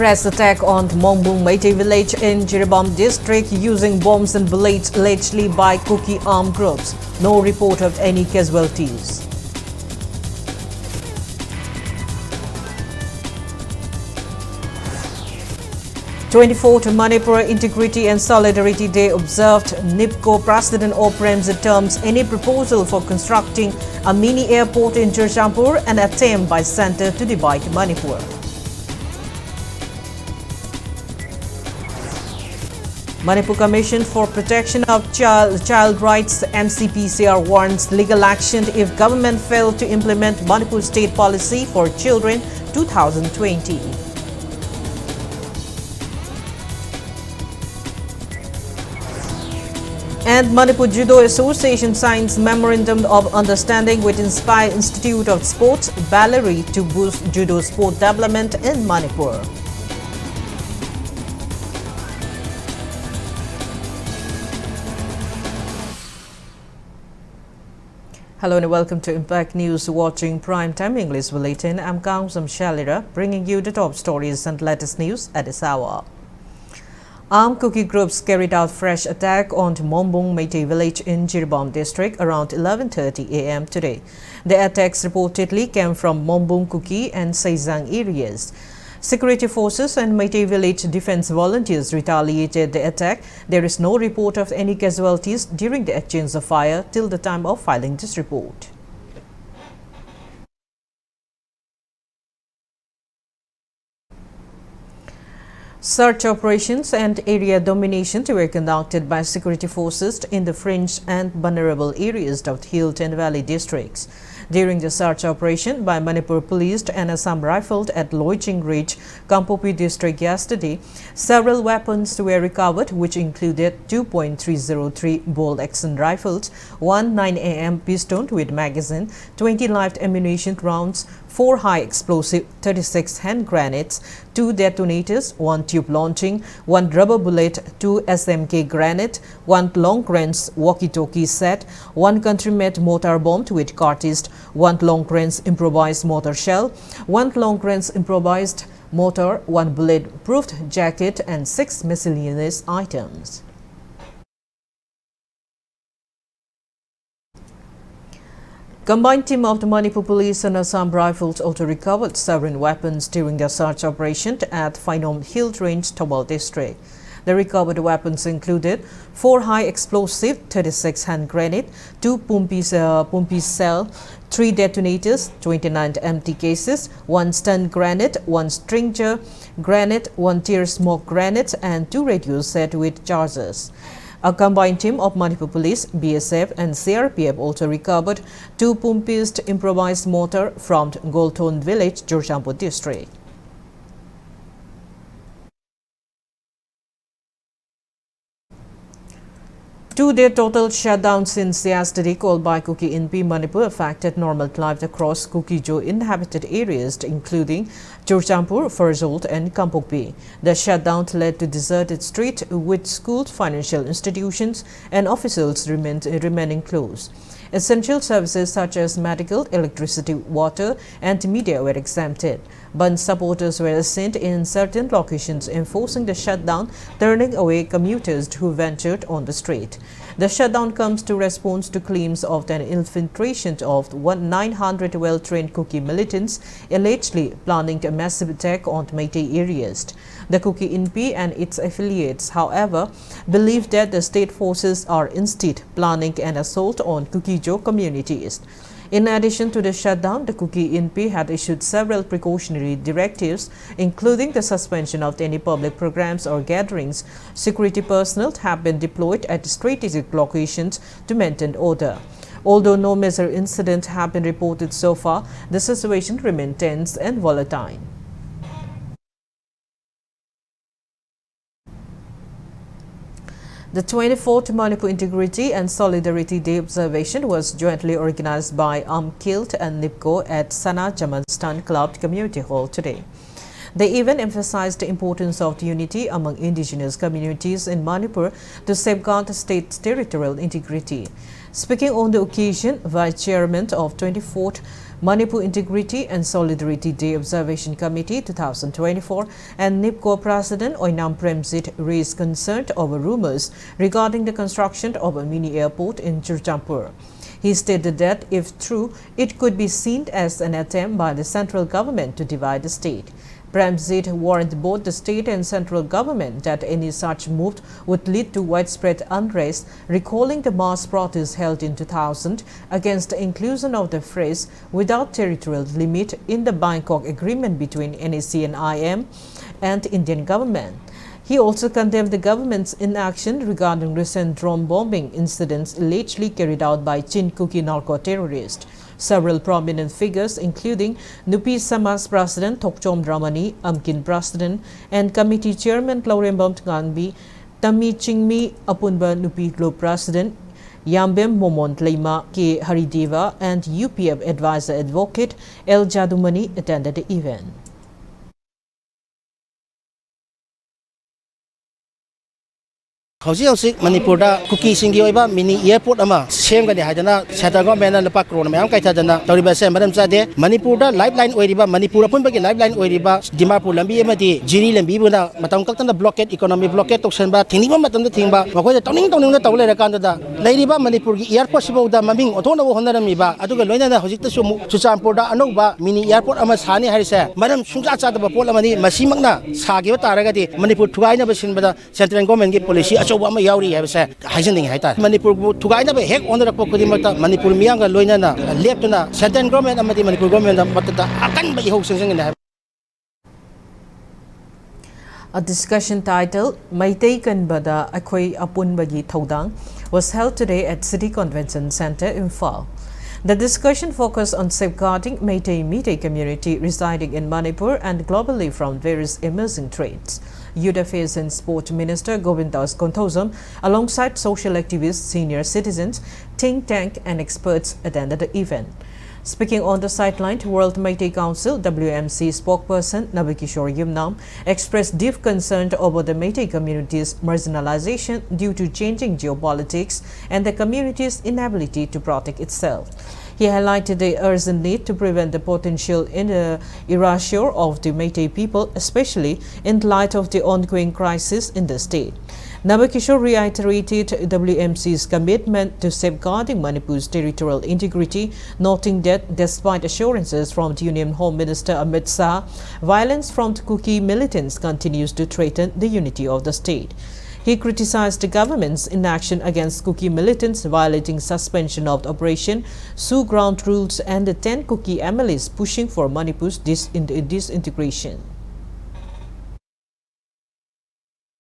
Fresh attack on Mongbung Meitei village in Jiribam district using bombs and bullets allegedly by Kuki armed groups. No report of any casualties. "24th Manipur Integrity and Solidarity Day observed. NIPCO President Oprem's terms any proposal for constructing a mini airport in Judo an attempt by Centre to divide Manipur. Manipur Commission for Protection of Child Rights MCPCR warns legal action if government failed to implement Manipur State Policy for Children 2020. And Manipur Judo Association signs Memorandum of Understanding with Inspire Institute of Sports, Ballery to boost judo sport development in Manipur. Hello and welcome to Impact News, watching Primetime English Bulletin. I'm KANGUJAM SHELLYRA, bringing you the top stories and latest news at this hour. Armed Kuki groups carried out fresh attack on Mongbung Meitei village in Jiribam district around 11:30 a.m. today. The attacks reportedly came from Mongbung Kuki and Seizang areas. Security forces and Meitei village defense volunteers retaliated the attack. There is no report of any casualties during the exchange of fire till the time of filing this report. Search operations and area domination were conducted by security forces in the fringe and vulnerable areas of Hill and Valley districts. During the search operation by Manipur Police and Assam Rifled at Loiching Ridge, Kampopi district yesterday, several weapons were recovered, which included 2.303 bolt-action rifles, one 9 pistol with magazine, 20 live ammunition rounds, 4 high-explosive 36 hand grenades, 2 detonators, 1 tube launching, 1 rubber bullet, 2 SMK grenade, 1 long-range walkie-talkie set, 1 country-made mortar bomb with cartridge, 1 long-range improvised mortar shell, 1 long-range improvised mortar, 1 bullet-proofed jacket, and 6 miscellaneous items. Combined team of the Manipur Police and Assam Rifles also recovered several weapons during their search operation at Phainom Hill Range, Tobal district. The recovered weapons included 4 high-explosive 36 hand grenade, 2 pumpy cell, 3 detonators, 29 empty cases, 1 stun grenade, 1 stringer grenade, 1 tear smoke grenade, and 2 radios set with charges. A combined team of Manipur Police, BSF and CRPF also recovered 2 pumpist improvised mortar from Golton village, Judo district. Two-day total shutdown since yesterday called by Kuki in Manipur affected normal life across Kuki-Jo inhabited areas including Judo, Ferzold and Kampopi. The shutdown led to deserted streets with schools, financial institutions and officials remaining closed. Essential services such as medical, electricity, water and media were exempted. But supporters were sent in certain locations enforcing the shutdown, turning away commuters who ventured on the street. The shutdown comes to response to claims of an infiltration of 900 well-trained Kuki militants allegedly planning a massive attack on Meitei areas. The Kuki INP and its affiliates, however, believe that the state forces are instead planning an assault on Kuki-Jo communities. In addition to the shutdown, the Kuki INP had issued several precautionary directives, including the suspension of any public programs or gatherings. Security personnel have been deployed at strategic locations to maintain order. Although no major incidents have been reported so far, the situation remains tense and volatile. The 24th Manipur Integrity and Solidarity Day observation was jointly organized by Kilt and NIPCO at Sana Jamanstan Club Community Hall today. The event emphasized the importance of the unity among indigenous communities in Manipur to safeguard the state's territorial integrity. Speaking on the occasion, Vice Chairman of 24th Manipur Integrity and Solidarity Day Observation Committee 2024 and NIPCO President Oinam Premjit raised concern over rumors regarding the construction of a mini airport in Churchampur. He stated that, if true, it could be seen as an attempt by the central government to divide the state. Premjit warned both the state and central government that any such move would lead to widespread unrest, recalling the mass protests held in 2000 against the inclusion of the phrase "without territorial limit" in the Bangkok Agreement between NAC and IM and Indian government. He also condemned the government's inaction regarding recent drone bombing incidents allegedly carried out by Chin Kuki narco-terrorists. Several prominent figures, including Nupi Samas President Thokchom Dramani, Amkin President, and Committee Chairman Laurembam Tngangbi, Tami Chingmi Apunba Nupi Glo President, Yambem Momont Leima K. Harideva, and UPF Advisor Advocate El Jadumani attended the event. Housi Manipur cookie singi mini airport ama same gani hadana Shutdown mena lepak krona mayam kaita jana toriba se madam sade Manipur lifeline oiriba Manipur apun bagi lifeline oiriba Dimapur lambi amati jiri lambi buna matang kaltana blockade economy blockade toksan ba thingba matam da thingba makoi toning da tawle ra kan da leiriba Manipur gi airport sibo da maming othona wo honarami ba aduga loina da hojik ta sumu Chuchampur da anoba mini airport ama sani harise madam sungja cha da pol amani masimakna sagi taraga di Manipur thugaina ba sinba central government gi policy Yauri have said, Hizending Haita, Manipur to guide a heck on the Pokimata, Manipur Mianga, Loinana, Leptona, Satan government, and Manipur government, but I can't be hoaxing in the A discussion titled Meitei Kanbada Akoi Apun Bagi Thodang was held today at City Convention Center in Phal. The discussion focused on safeguarding Meitei community residing in Manipur and globally from various emerging traits. Youth Affairs and Sport Minister Govindas Konthosam, alongside social activists, senior citizens, think tank and experts attended the event. Speaking on the sideline, World Meitei Council WMC spokesperson Nabikishore Yumnam expressed deep concern over the Meitei community's marginalization due to changing geopolitics and the community's inability to protect itself. He highlighted the urgent need to prevent the potential erasure of the Meitei people, especially in light of the ongoing crisis in the state. Nabakishore reiterated WMC's commitment to safeguarding Manipur's territorial integrity, noting that despite assurances from the Union Home Minister Amit Shah, violence from the Kuki militants continues to threaten the unity of the state. He criticized the government's inaction against Kuki militants, violating suspension of the operation, sue ground rules, and the 10 Kuki MLAs pushing for Manipur's disintegration.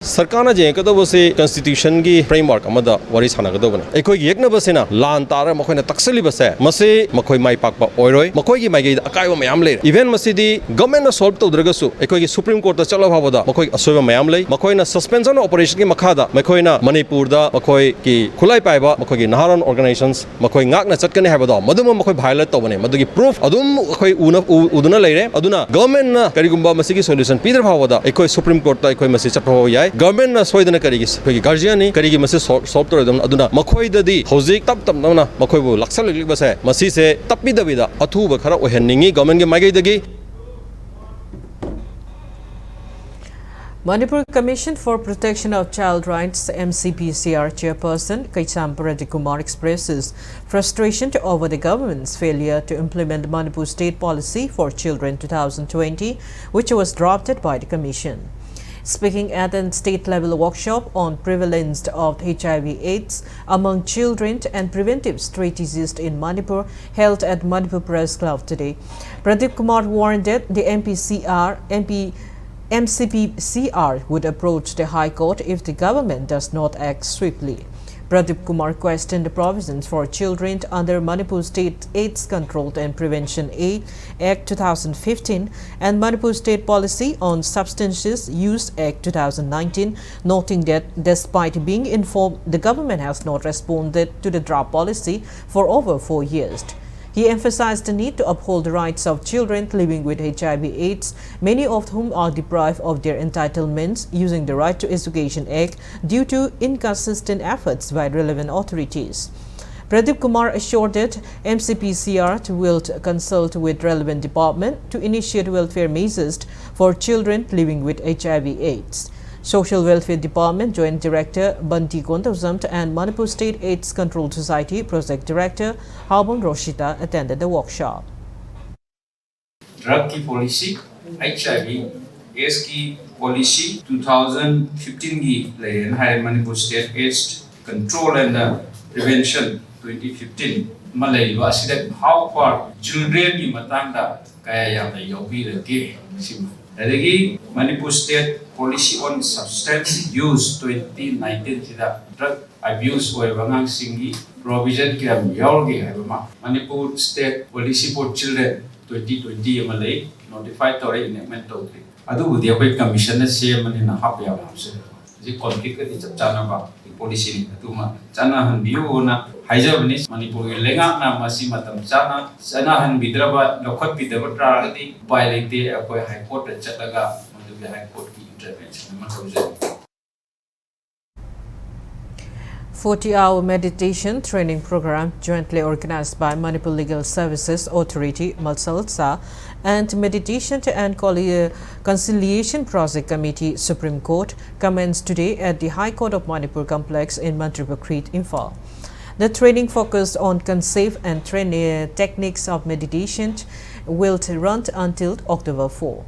सरकार जे कदबसे constitution की framework अमदा worry सानागदबने एकोई येकनबसेना लान तारा मखोइना तक्सलिबसे मसे मखोइ माइ पाकबा ओइरोय मखोइगी माइगे अकाइबा मयाम ले event मसिदी government ना solve तौद्रगसु एकोइगी supreme court ता चलो भाबदा मखोइ असोइबा मयाम ले मखोइना suspension operation की मखादा मखोइना मणिपुर दा मखोइ की खुलाई पाइबा मखोइगी नहारन ऑर्गेनाइजेशंस मखोइ गाकना चटकने हाबदा मदुम मखोइ भाइलेट तौबने मदुगी प्रूफ अदुम मखोइ उदुना लेरे अदुना गवर्नमेंट ना करिगुम्बा मसिगी सॉल्यूशन पीदर भाबदा एकोइ सुप्रीम कोर्ट ता एकोइ मसि चटफो याय गवर्नमेंट ना सोइदना करिगी गार्जियन करिगी मसे सॉल्व तोरदम अदुना मखोइददी होजिक तप तपना मखोइबु लक्सलिबसे मसी से तपिदबिदा अथुब खरा ओहननिंगी गवर्नमेंट के माइगैदगी Manipur Commission for Protection of Child Rights MCPCR chairperson Kaicham Kumar expresses frustration over the government's failure to implement Manipur State Policy for Children 2020, which was drafted by the Commission. Speaking at a state-level workshop on prevalence of HIV/AIDS among children and preventive strategies in Manipur held at Manipur Press Club today, Pradeep Kumar warned that the MCPCR would approach the High Court if the government does not act swiftly. Pradeep Kumar questioned the provisions for children under Manipur State AIDS Control and Prevention Act 2015 and Manipur State Policy on Substances Use Act 2019, noting that despite being informed, the government has not responded to the draft policy for over 4 years. He emphasized the need to uphold the rights of children living with HIV/AIDS, many of whom are deprived of their entitlements using the Right to Education Act due to inconsistent efforts by relevant authorities. Pradeep Kumar assured that MCPCR will consult with relevant department to initiate welfare measures for children living with HIV/AIDS. Social Welfare Department Joint Director Banti Kontazamt and Manipur State AIDS Control Society Project Director Habon Roshita attended the workshop. Drug की policy, HIV, AIDS की policy 2015 की लेन है Manipur State AIDS Control and Prevention 2015 Malay वासिदक how far children की मतंगा कया yang योगी लगे SIM लगी Manipur State Policy on Substance Use 2019 सिदा drug abuse हुए बंगांग सिंगी provision के हम योगी है बमा Manipur State Policy for Children 2020 Malay notified to enactment to adu budia koi commission se mani na hap ya hamse ji conflict ka chap chana ba policy ni atuma chana han biu na haija bani Manipur ge lenga na masi matam chana han bidraba lokhot bidaba tra gadi pai lete akoi high court chalaga madu high court ki intervention ma hoje 40-hour meditation training program jointly organized by Manipur Legal Services Authority, Malsalsa, and Mediation and Conciliation Project Committee, Supreme Court, commenced today at the High Court of Manipur Complex in Manipur, Imphal. The training focused on concept and techniques of meditation will run until October 4.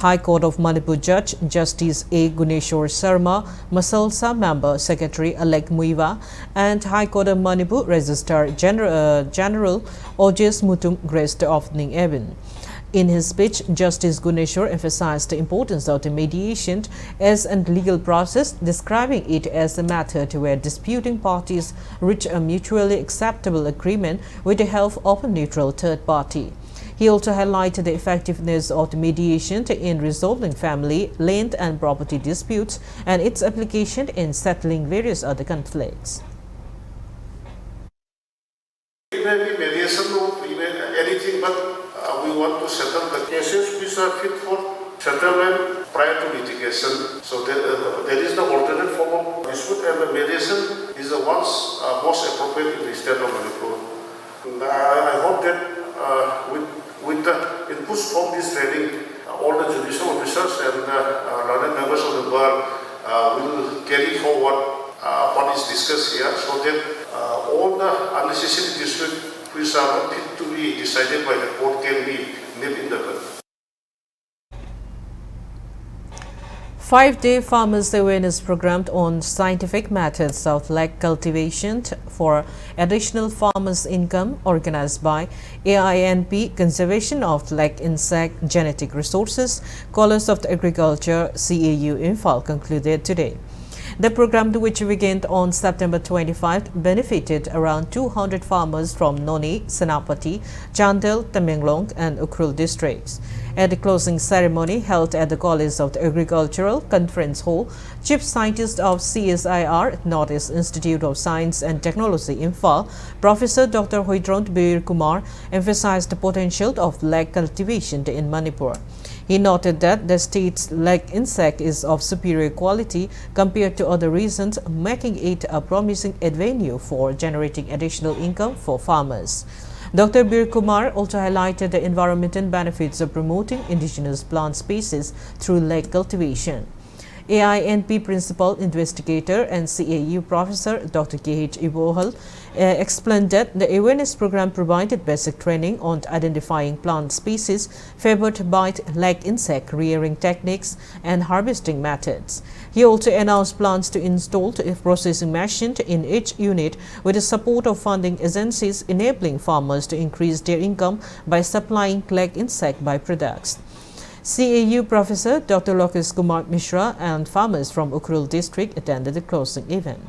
High Court of Manipur Judge Justice A. Guneshwar Sharma, Masalsa Member Secretary Alek Muiva, and High Court of Manipur Registrar General Ojes Mutum graced the opening event. In his speech, Justice Guneshwar emphasized the importance of the mediation as a legal process, describing it as a method where disputing parties reach a mutually acceptable agreement with the help of a neutral third party. He also highlighted the effectiveness of the mediation in resolving family, land and property disputes and its application in settling various other conflicts. It may be mediation or even anything, but we want to settle the cases which are fit for settlement prior to litigation. So there is no alternate form of dispute, and the mediation is the most appropriate in the state of Manipur. I hope that with the inputs from this training, all the judicial officers and learned members of the bar will carry forward what is discussed here, so that all the unnecessary disputes which are not fit to be decided by the court can be nipped in the bud. 5-day farmers awareness program on scientific methods of leg cultivation for additional farmers' income, organized by AINP Conservation of Leg Insect Genetic Resources, College of Agriculture, CAU Imphal, concluded today. The program, which began on September 25, benefited around 200 farmers from Noni, Senapati, Chandel, Tamenglong and Ukhrul districts. At the closing ceremony held at the College of the Agricultural Conference Hall, Chief Scientist of CSIR, Northeast Institute of Science and Technology, Imphal, Professor Dr. Hoidront Bir Kumar, emphasized the potential of leg cultivation in Manipur. He noted that the state's leg insect is of superior quality compared to other regions, making it a promising avenue for generating additional income for farmers. Dr. Bir Kumar also highlighted the environmental benefits of promoting indigenous plant species through leg cultivation. AINP Principal Investigator and CAU Professor Dr. K.H. Ibohal explained that the awareness program provided basic training on identifying plant species favored by leg insect rearing techniques and harvesting methods. He also announced plans to install a processing machine in each unit with the support of funding agencies, enabling farmers to increase their income by supplying leg insect byproducts. CAU Professor Dr. Lokesh Kumar Mishra and farmers from Ukhrul district attended the closing event.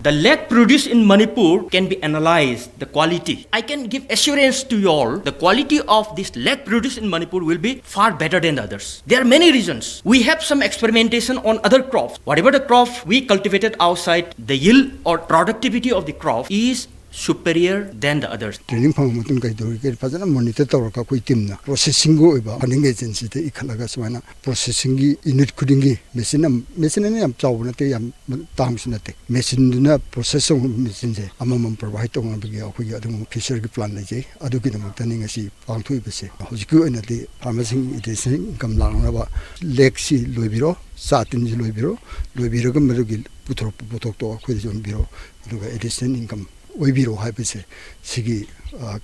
The leg produced in Manipur can be analyzed, the quality. I can give assurance to you all, the quality of this leg produced in Manipur will be far better than the others. There are many reasons. We have some experimentation on other crops. Whatever the crop we cultivated outside, the yield or productivity of the crop is superior than the others. Training phang matun kai dori ke phajana monitor tawra ka koi team na processing go iba funding agency te ikhalaga swana processing gi unit khuding gi machine ne am chaw na te yam tam sna te machine na processing machine je amam provide to ngam gi akoi adum fisher gi plan la je adu gi nam taning asi pang thui be se hojik ku ena te pharmacy edition kam lang na ba lexi loibiro satin ji loibiro ga meru gi puthok to akoi jon biro adu ga edition income oibiro haibese sigi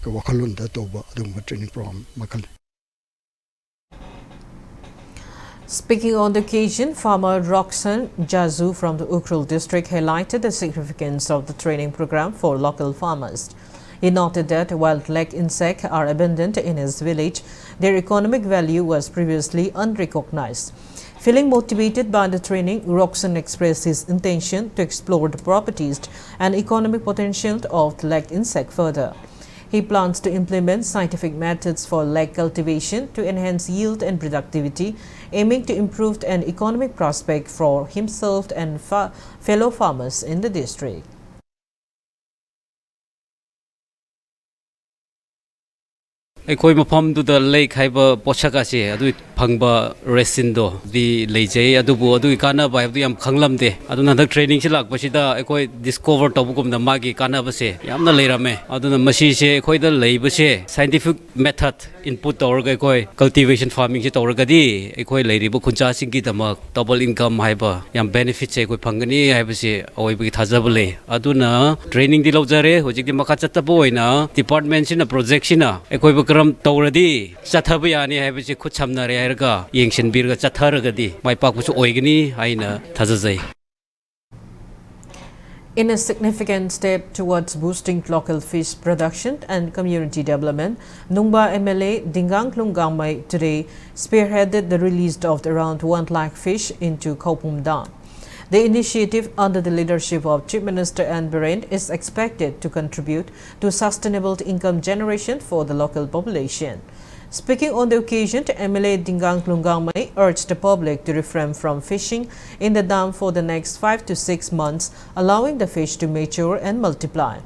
ka wakalon da toba adum training program makal. Speaking on the occasion, farmer Roxanne Jazu from the Ukhrul district highlighted the significance of the training program for local farmers. He noted that while leg insects are abundant in his village, their economic value was previously unrecognized. Feeling motivated by the training, Roxanne expressed his intention to explore the properties and economic potential of the leg insect further. He plans to implement scientific methods for leg cultivation to enhance yield and productivity, aiming to improve an economic prospect for himself and fellow farmers in the district. Ekoi mafam du da lake haiba pochaka se adu phangba resin do di leijai adu bu adu kana ba adu yam khanglam de adu na dak training si lak pasida ekoi discover to bukum da magi kana ba se yamna leirame adu na masi se ekoi da leiba se scientific method input to orga ekoi cultivation farming se to orga di ekoi leiri bu khuncha sing gi damak double income haiba yam benefit se ekoi phangani haiba se oi bi thajabale adu na training di lojare hojik di makha chatta bo oina department sina project sina ekoi ram tawradi chathabiyani haibisi khut samnare hairga yengshin birga chatharagadi mai pakbusu oigani aina thajajai. In a significant step towards boosting local fish production and community development, Nungba MLA Dingang Lungamai today spearheaded the release of around 1 lakh fish into Kopum Dam. The initiative, under the leadership of Chief Minister Anne Berend, is expected to contribute to sustainable income generation for the local population. Speaking on the occasion, MLA Dingang Lungamai urged the public to refrain from fishing in the dam for the next 5 to 6 months, allowing the fish to mature and multiply.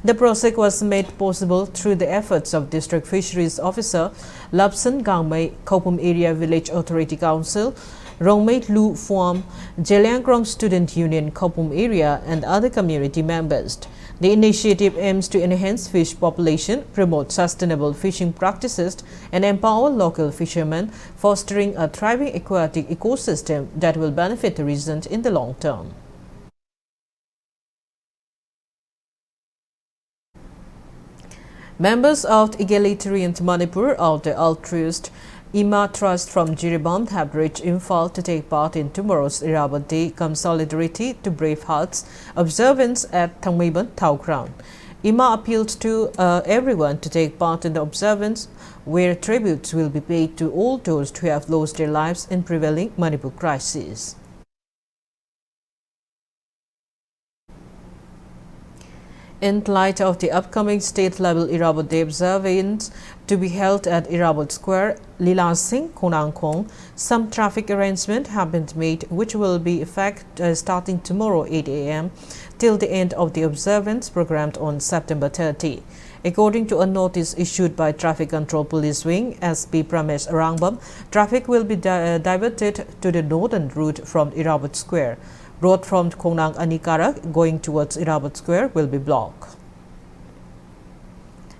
The project was made possible through the efforts of District Fisheries Officer Lapsan Gangmai, Kopum Area Village Authority Council, Rongmei Lu Phom, Jeliangkrong Student Union Kopum Area and other community members. The initiative aims to enhance fish population, promote sustainable fishing practices and empower local fishermen, fostering a thriving aquatic ecosystem that will benefit the region in the long term. Members of the Egalitarian Manipur of the altruist Ima Trust from Jiribam have reached Imphal to take part in tomorrow's Irabad Day come Solidarity to Brave Hearts observance at Thangmeiban Thau Ground. Ima appealed to everyone to take part in the observance, where tributes will be paid to all those who have lost their lives in prevailing Manipur crisis. In light of the upcoming state-level Irabad Day observance to be held at Irabad Square, Lila Singh, Konangkong, some traffic arrangements have been made which will be effective starting tomorrow 8 a.m. till the end of the observance programmed on September 30. According to a notice issued by Traffic Control Police Wing, SP Pramesh Rangbam, traffic will be diverted to the northern route from Irabad Square. Road from Konang Anikara going towards Irabad Square will be blocked.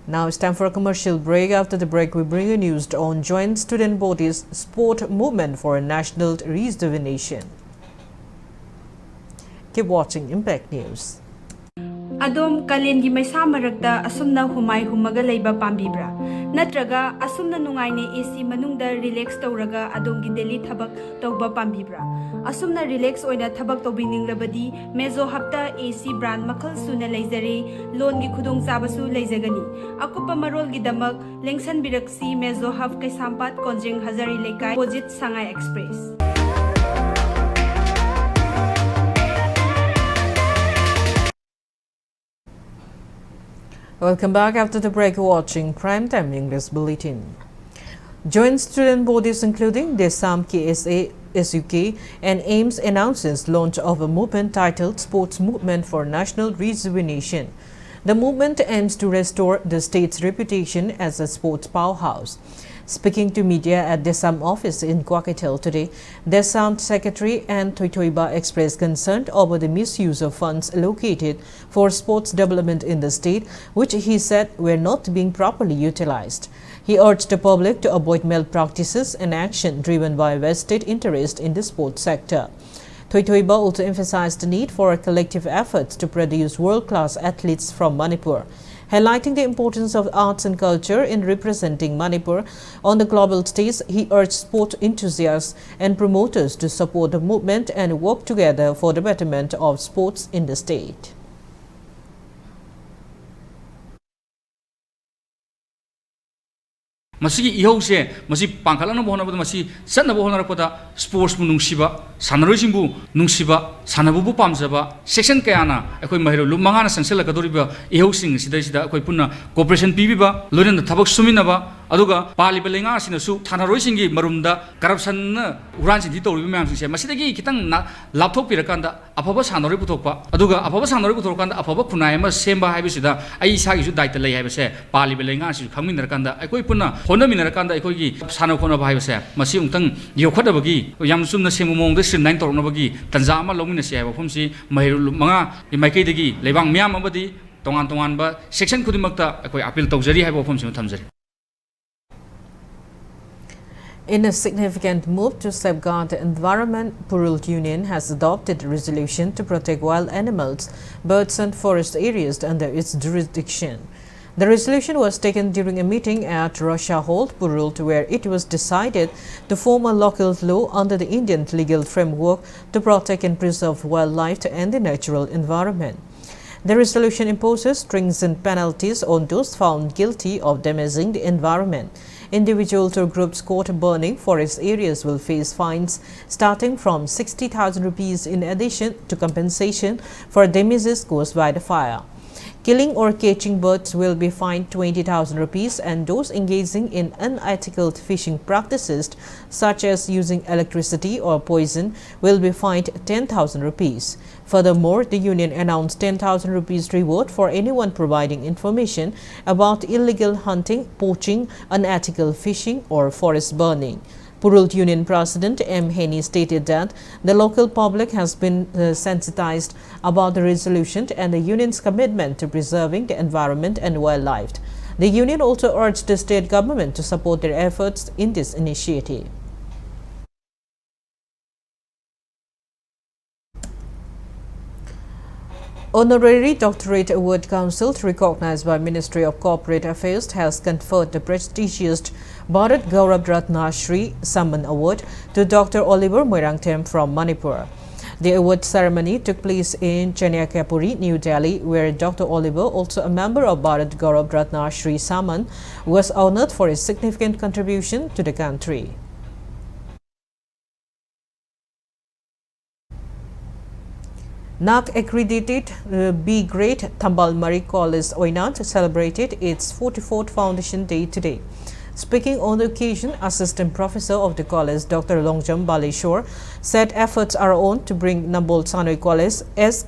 Now it's time for a commercial break. After the break, we bring you news on Joint Student Body's Sport Movement for National Rejuvenation. Keep watching Impact News. Adom kalengi maisa maragda asumna humai humaga leiba pambibra natraga asumna nungaine AC manungda relax tawraga adongi daily thabak tawba pambibra asumna relax oina thabak tawbiningrabadi mezo hapta AC brand makhal suna leizare loan gi khudong chabasu leizagani akupa marol gi damak lengsan biraksi mezo haf kaisampat konjeng hazari lekai opposite Sangai Express. Welcome back after the break, watching Primetime English Bulletin. Joint student bodies including DESAM, KSA, SUK and AIMS announces launch of a movement titled Sports Movement for National Rejuvenation. The movement aims to restore the state's reputation as a sports powerhouse. Speaking to media at Desam office in Kwakitel today, Desam Secretary and Toitoiba expressed concern over the misuse of funds allocated for sports development in the state, which he said were not being properly utilized. He urged the public to avoid malpractices and action driven by vested interest in the sports sector. Toitoiba also emphasized the need for collective efforts to produce world-class athletes from Manipur. Highlighting the importance of arts and culture in representing Manipur on the global stage, he urged sport enthusiasts and promoters to support the movement and work together for the betterment of sports in the state. Masih ihose masih pangkalan na bohona masih san na bohona pada sports mu nungsiba sanaroi singbu nungsiba sanabu bu pamjaba section kaya na ekoi mahiro lumanga na sangsela kadoriba ihosing sida ekoi punna cooperation pibiba loren na thabak suminaba aduga paliba lenga sinasu thanaroi singi marumda corruption na uran sidi toribi mayam singse masidagi kitang na lapthok pirakanda afaba sanaroi puthokpa aduga afaba sanaroi puthokanda afaba kunai ma semba haibisida ai isagi su daita lei haibase paliba lenga si khangminarakanda ekoi punna honda minarakanda ekoi sana khona haibase masi ungtang yokhadabagi yam sumna semu mongda sin9 tornabagi tanja ama lomina se haibafum si mahiro manga imaikei dagi lebang myam abadi tongan ba section kudimakta ekoi appeal tawjari haibafum si thamjari. In a significant move to safeguard the environment, Purul Union has adopted a resolution to protect wild animals, birds and forest areas under its jurisdiction. The resolution was taken during a meeting at Russia Hall, Purul, where it was decided to form a local law under the Indian legal framework to protect and preserve wildlife and the natural environment. The resolution imposes stringent penalties on those found guilty of damaging the environment. Individuals or groups caught burning forest areas will face fines starting from 60,000 rupees in addition to compensation for damages caused by the fire. Killing or catching birds will be fined 20,000 rupees, and those engaging in unethical fishing practices such as using electricity or poison will be fined 10,000 rupees. Furthermore, the union announced 10,000 rupees reward for anyone providing information about illegal hunting, poaching, unethical fishing or forest burning. Purul Union President M. Henny stated that the local public has been sensitized about the resolution and the union's commitment to preserving the environment and wildlife. The union also urged the state government to support their efforts in this initiative. Honorary Doctorate Award Council, recognized by Ministry of Corporate Affairs, has conferred the prestigious Bharat Gaurav Ratna Shri Samman Award to Dr. Oliver Moirangthem from Manipur. The award ceremony took place in Chennai, New Delhi, where Dr. Oliver, also a member of Bharat Gaurav Ratna Shri Samman, was honored for his significant contribution to the country. NAC accredited B grade Thambal Mari College Oinat celebrated its 44th Foundation Day today. Speaking on the occasion, Assistant Professor of the college, Dr. Longjam Baleshwar, said efforts are on to bring Nambol Sanoi College, S.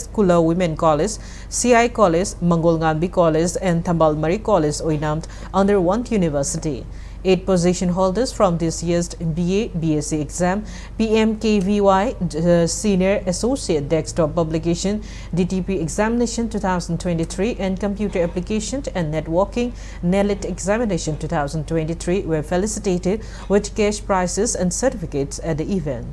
Kula Women College, CI College, Mangol Ngambi College and Thambal Mari College Oinamt under one university. 8 position holders from this year's BA, BSc exam, PMKVY Senior Associate Desktop Publication, DTP Examination 2023 and Computer Application and Networking NELIT Examination 2023 were felicitated with cash prizes and certificates at the event.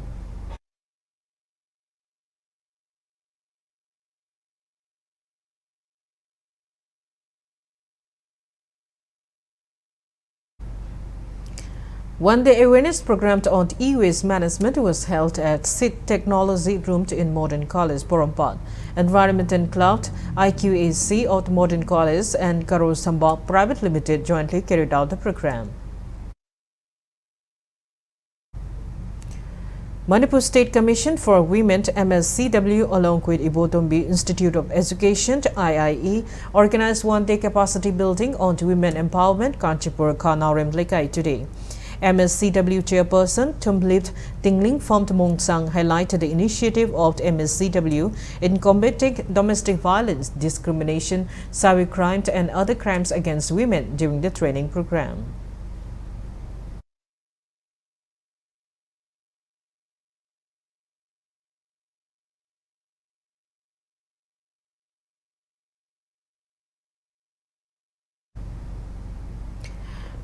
One-day awareness program on e-waste management was held at SIT Technology Room in Modern College, Porompat. Environment and Cloud, IQAC of Modern College and Karol Sambal Private Limited jointly carried out the program. Manipur State Commission for Women MSCW along with Ibotombi Institute of Education IIE organized one-day capacity building on women empowerment Kanchipur Kanaurem Lekai today. MSCW Chairperson Tumlip Tingling Phomtmong-sang highlighted the initiative of the MSCW in combating domestic violence, discrimination, cybercrime and other crimes against women during the training program.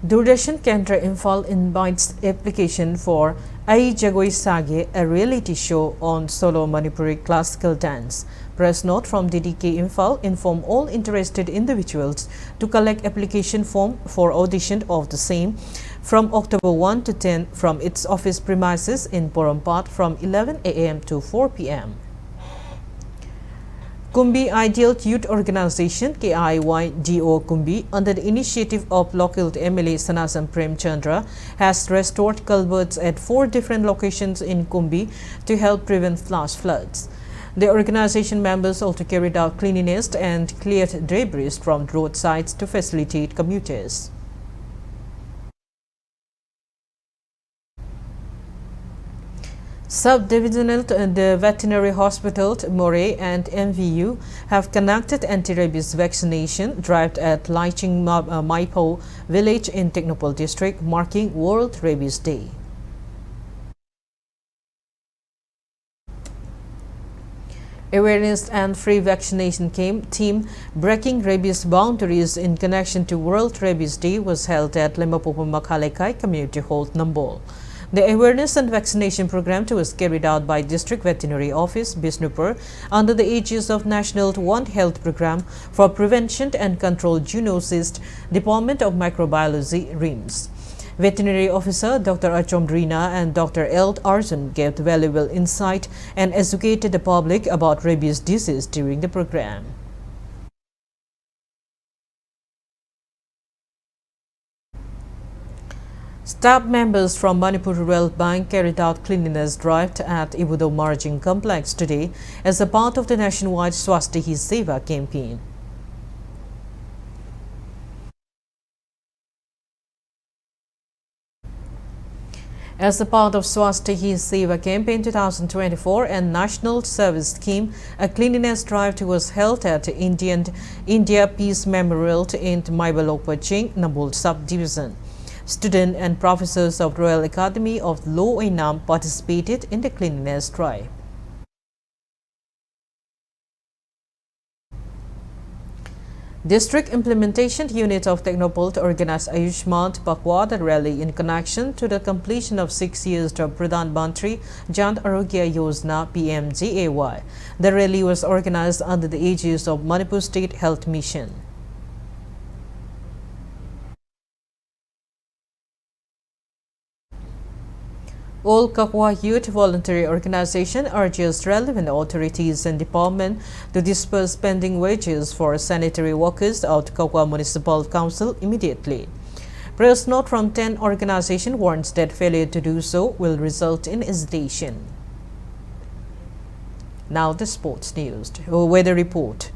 Doordarshan Kendra Imphal invites application for Ai Jagoi Sage, a reality show on solo Manipuri classical dance. Press note from DDK Imphal inform all interested individuals to collect application form for audition of the same from October 1 to 10 from its office premises in Porompat from 11 a.m. to 4 p.m. Kumbi Ideal Youth Organization KIYDO Kumbi, under the initiative of local MLA Sanasam Prem Chandra, has restored culverts at 4 different locations in Kumbi to help prevent flash floods. The organization members also carried out cleanliness and cleared debris from roadsides to facilitate commuters. Sub-divisional the veterinary hospital Moray and MVU have conducted anti-rabies vaccination drive at Laiching Meitei village in Technopole district, marking World Rabies Day. Awareness and free vaccination team breaking rabies boundaries in connection to World Rabies Day was held at Limpopo Makhalekai Community Hall, Nambol. The awareness and vaccination program was carried out by District Veterinary Office, Bisnupur, under the aegis of National One Health Program for Prevention and Control Zoonosis, Department of Microbiology, RIMS. Veterinary Officer Dr. Achomdrina and Dr. Eld Arjun gave valuable insight and educated the public about rabies disease during the program. Staff members from Manipur Rural Bank carried out cleanliness drive at Ibudo Margin Complex today as a part of the nationwide Swasthya Hi Seva campaign. As a part of Swasthya Hi Seva campaign 2024 and National Service Scheme, a cleanliness drive was held at India Peace Memorial in Maibalokpaching, Nambol Sub-Division. Students and professors of Royal Academy of Law Inam participated in the cleanliness drive. District Implementation Unit of Technopole organized Ayushman Pakwad rally in connection to the completion of 6 years of Pradhan Mantri Jan Arogya Yojana PMJAY. The rally was organized under the aegis of Manipur State Health Mission. All Kakwa Youth Voluntary Organization urges relevant authorities and department to disperse pending wages for sanitary workers of Kakwa Municipal Council immediately. Press note from 10 organization warns that failure to do so will result in hesitation. Now the sports news. Weather report.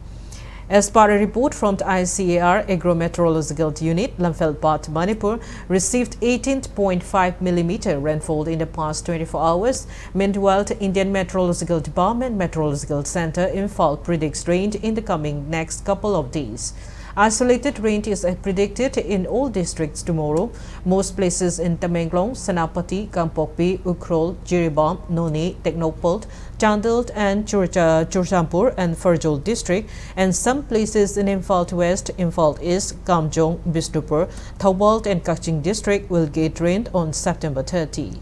As per a report from the ICAR Agro-Meteorological Unit, Lamphel-Pat, Manipur received 18.5 mm rainfall in the past 24 hours. Meanwhile, the Indian Meteorological Department Meteorological Center Imphal predicts rain in the coming next couple of days. Isolated rain is predicted in all districts tomorrow. Most places in Tamenglong, Senapati, Kampokpi, Ukhrol, Jiribam, Noni, Technopole, Chandel and Churchampur and Ferjol district, and some places in Imphal West, Imphal East, Kamjong, Bisnupur, Thawbalt and Kaching district will get rain on September 30.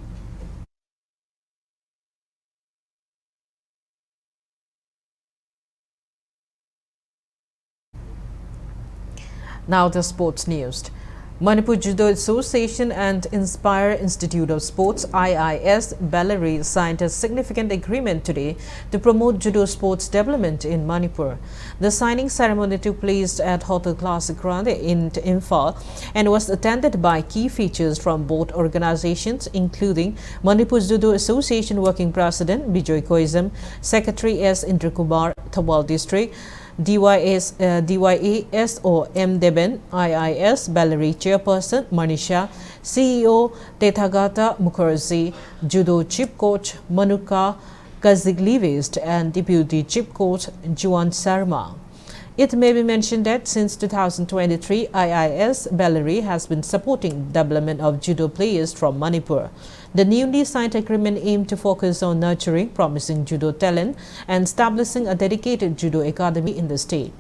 Now the sports news. Manipur Judo Association and Inspire Institute of Sports IIS Bellary signed a significant agreement today to promote judo sports development in Manipur. The signing ceremony took place at Hotel Classic Grand in Imphal and was attended by key features from both organizations, including Manipur Judo Association Working President Bijoy Koizam, Secretary S. Indrakumar, Thawal District, DYAS or M. Deben, IIS Bellary Chairperson Manisha, CEO Tethagata Mukherjee, Judo Chief Coach Manuka Kaziglivist, and Deputy Chief Coach Juan Sarma. It may be mentioned that since 2023, IIS Bellary has been supporting development of judo players from Manipur. The newly signed agreement aimed to focus on nurturing promising judo talent and establishing a dedicated judo academy in the state.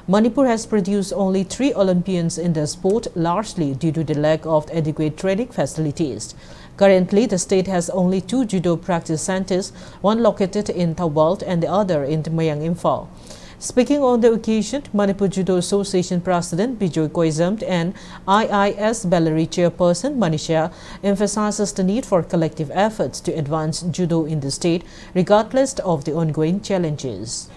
Manipur has produced only 3 Olympians in the sport, largely due to the lack of adequate training facilities. Currently, the state has only 2 judo practice centers, one located in Thawalt and the other in Mayang Imphal. Speaking on the occasion, Manipur Judo Association President Bijoy Koizam and IIS Bellary Chairperson Manisha emphasizes the need for collective efforts to advance judo in the state, regardless of the ongoing challenges.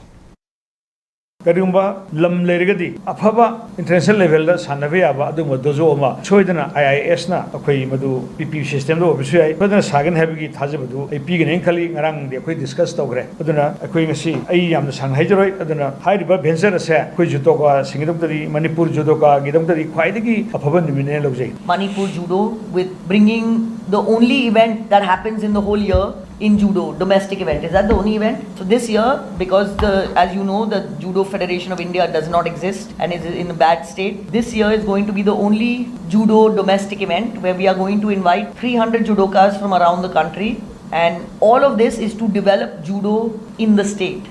Kadumba lam lerigadi afaba international level da sanabe aba adu dojo ma choidana IIS na akoi madu PP system do obisu ai badana sagan habigi thajabadu ai pigene khali ngarang de akoi discuss tawgre aduna akoi ngasi ai yamna sang haijroi aduna hairiba venture se akoi judo ka singidam tari Manipur judo ka gidam tari khwaidagi afaba nimine logjai Manipur judo with bringing the only event that happens in the whole year in judo, domestic event. Is that the only event? So this year, because as you know, the Judo Federation of India does not exist and is in a bad state, this year is going to be the only judo domestic event where we are going to invite 300 judokas from around the country, and all of this is to develop judo in the state.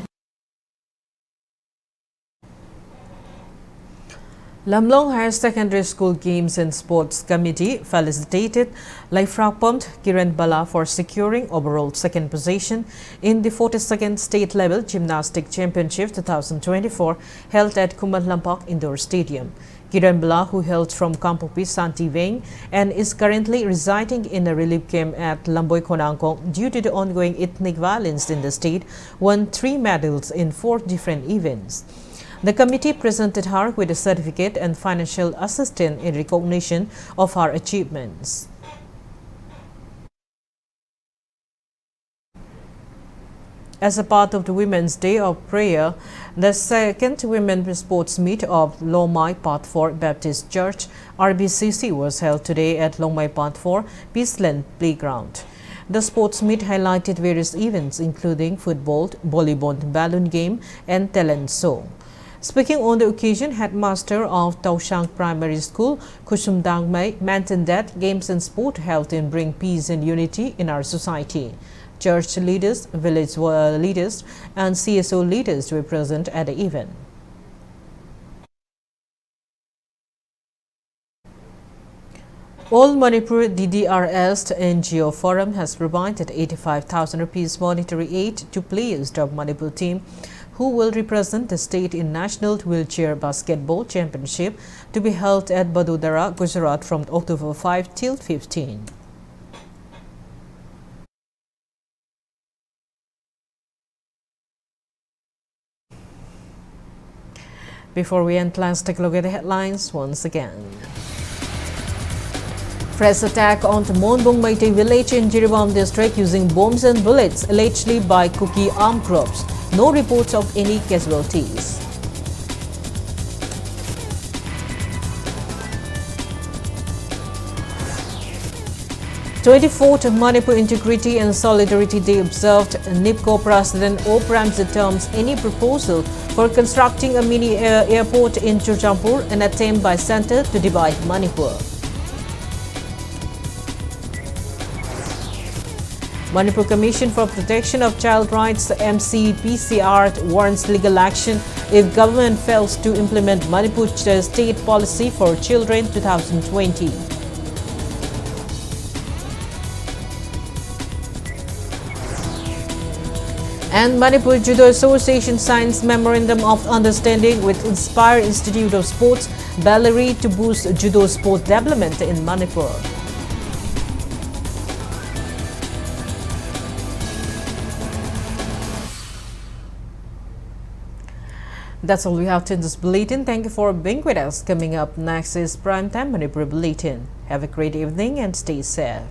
Lamlong Higher Secondary School Games and Sports Committee felicitated Laifrakpont Kiran Bala for securing overall second position in the 42nd State Level Gymnastic Championship 2024 held at Kuman Lampak Indoor Stadium. Kiran Bala, who hails from Kampopi Santi Veng and is currently residing in a relief camp at Lamboy Konangkong due to the ongoing ethnic violence in the state, won 3 medals in 4 different events. The committee presented her with a certificate and financial assistance in recognition of her achievements. As a part of the Women's Day of Prayer, the second Women's Sports Meet of Lomai Part 4 Baptist Church RBCC was held today at Lomai Part 4 Peaceland Playground. The sports meet highlighted various events including football, volleyball, balloon game, and talent show. Speaking on the occasion, Headmaster of Taushang Primary School, Kusum Dangmei, mentioned that games and sport help in bring peace and unity in our society. Church leaders, village leaders, and CSO leaders were present at the event. All Manipur DDRS NGO Forum has provided 85,000 rupees monetary aid to players of Manipur team who will represent the state in National Wheelchair Basketball Championship to be held at Vadodara, Gujarat from October 5 till 15. Before we end, let's take a look at the headlines once again. Press attack on the Monbong Meitei village in Jiribam district using bombs and bullets allegedly by Kuki armed groups. No reports of any casualties. "24th Manipur Integrity and Solidarity Day observed. NIPCO President O. Premjit terms any proposal for constructing a mini airport in Churchampur an attempt by centre to divide Manipur. Manipur Commission for Protection of Child Rights MCPCR warns legal action if government fails to implement Manipur's state policy for children 2020. And Manipur Judo Association signs Memorandum of Understanding with Inspire Institute of Sports, Bellary to boost judo sport development in Manipur. That's all we have in this bulletin. Thank you for being with us. Coming up next is Primetime Manipur Bulletin. Have a great evening and stay safe.